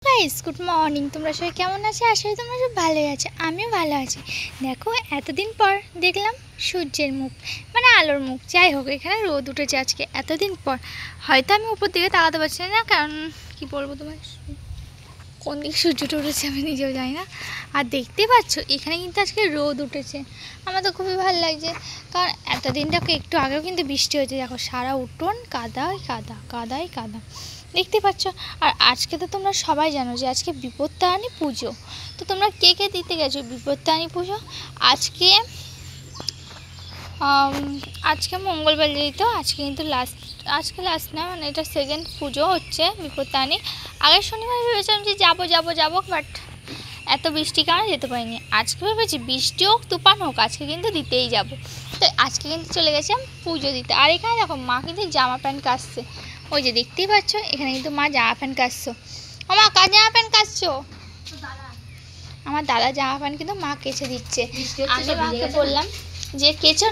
Guys good morning. তোমরা সবাই কেমন আছো? আশা করি তোমরা সব ভালোই আছো, আমিও ভালো আছি। দেখো এতদিন পর দেখলাম সূর্যের মুখ, মানে আলোর মুখ। যাই হোক, এখানে রোদ উঠেছে আজকে এতদিন পর। হয়তো আমি উপর দিকে তাকাতে পারছি না, কারণ কি বলবো তোমার, কোন দিকে সূর্যটা উঠেছে আমি নিজেও জানি না। আর দেখতেই পাচ্ছ এখানে কিন্তু আজকে রোদ উঠেছে, আমার তো খুবই ভালো লাগছে। কারণ এতদিনটাকে একটু আগেও কিন্তু বৃষ্টি হয়েছে। দেখো সারা উঠোন কাদায় কাদা, কাদায় কাদা, দেখতে পাচ্ছ। আর আজকে তো তোমরা সবাই জানো যে আজকে বিপত্তারিণী পুজো। তো তোমরা কে কে দিতে গেছো বিপত্তারিণী পুজো? আজকে আজকে মঙ্গলবার যেই, তো আজকে কিন্তু আজকে লাস্ট না, মানে এটা সেকেন্ড পুজো হচ্ছে বিপত্তারিণী। আগের শনিবার ভেবেছিলাম যে যাবো, বাট এত বৃষ্টির কারণে যেতে পারিনি। আজকে ভেবেছি বৃষ্টি হোক তুফান হোক, আজকে কিন্তু দিতেই যাব। তো আজকে কিন্তু চলে গেছিলাম পুজো দিতে। আর এখানে দেখো মা কিন্তু জামা প্যান্ট কাচছে, ওই যে দেখতেই পাচ্ছ এখানে কিন্তু মা জামা প্যান্ট কাচছো। আমার কার জামা প্যান্ট কাচছো? আমার দাদা জামা প্যান্ট কিন্তু মা কেচে দিচ্ছে। আমি মাকে বললাম যে কেচো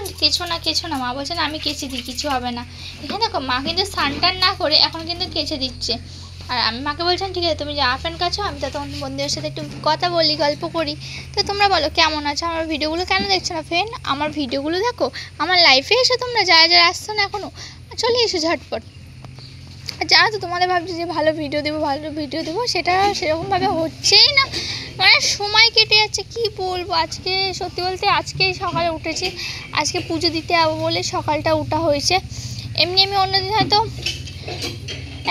না। মা বলছে না আমি কেচে দিই, কিছু হবে না। এখানে দেখো মা কিন্তু স্নান না করে এখন কিন্তু কেচে দিচ্ছে। আর আমি মাকে বলছিলাম ঠিক আছে তুমি জামা প্যান্ট কাচো, আমি তো তখন বন্ধুদের সাথে একটু কথা বলি, গল্প করি। তো তোমরা বলো কেমন আছো, আমার ভিডিওগুলো কেন দেখছো না ফ্রেন্ড? আমার ভিডিওগুলো দেখো, আমার লাইফে এসো তোমরা, যারা আসছো না এখনও চলে এসো ঝটপট। আর জানো তো তোমাদের ভাবছি যে ভালো ভিডিও দেবো, সেটা সেরকমভাবে হচ্ছেই না। মানে সময় কেটে যাচ্ছে, কি বলবো। আজকে সত্যি বলতে আজকেই সকালে উঠেছি, আজকে পুজো দিতে যাবো বলে সকালটা ওঠা হয়েছে। এমনি আমি অন্যদিন হয়তো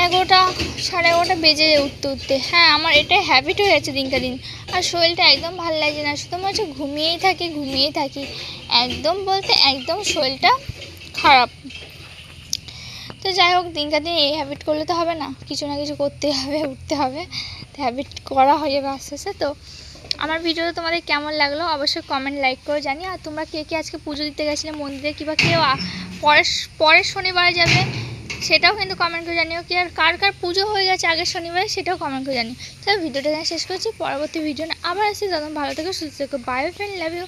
11টা 11:30 বেজে উঠতে। হ্যাঁ, আমার এটাই হ্যাবিট হয়ে যাচ্ছে দিনকে দিন। আর শরীরটা একদম ভালো লাগছে না, শুধু মনে হচ্ছে ঘুমিয়েই থাকি। একদম বলতে একদম শরীরটা খারাপ। তো যাই হোক, দিনকে দিন এই হ্যাবিট করলে তো হবে না, কিছু না কিছু করতে হবে, উঠতে হবে। তো হ্যাবিট করা হয়ে যাবে আস্তে আস্তে। তো আমার ভিডিওটা তোমাদের কেমন লাগলো অবশ্যই কমেন্ট লাইক করে জানি। আর তোমরা কে কে আজকে পুজো দিতে গেছিলে মন্দিরে, কিংবা কেউ পরের শনিবারে যাবে সেটাও কিন্তু কমেন্ট করে জানিও। কি আর কার পুজো হয়ে গেছে আগের শনিবারে সেটাও কমেন্ট করে জানিও। তো ভিডিওটা এখানে শেষ করছি, পরবর্তী ভিডিও আবার আসছি। তখন ভালো থেকো, সুস্থ থেকো, বাই ফ্রেন্ড, লাভ ইউ।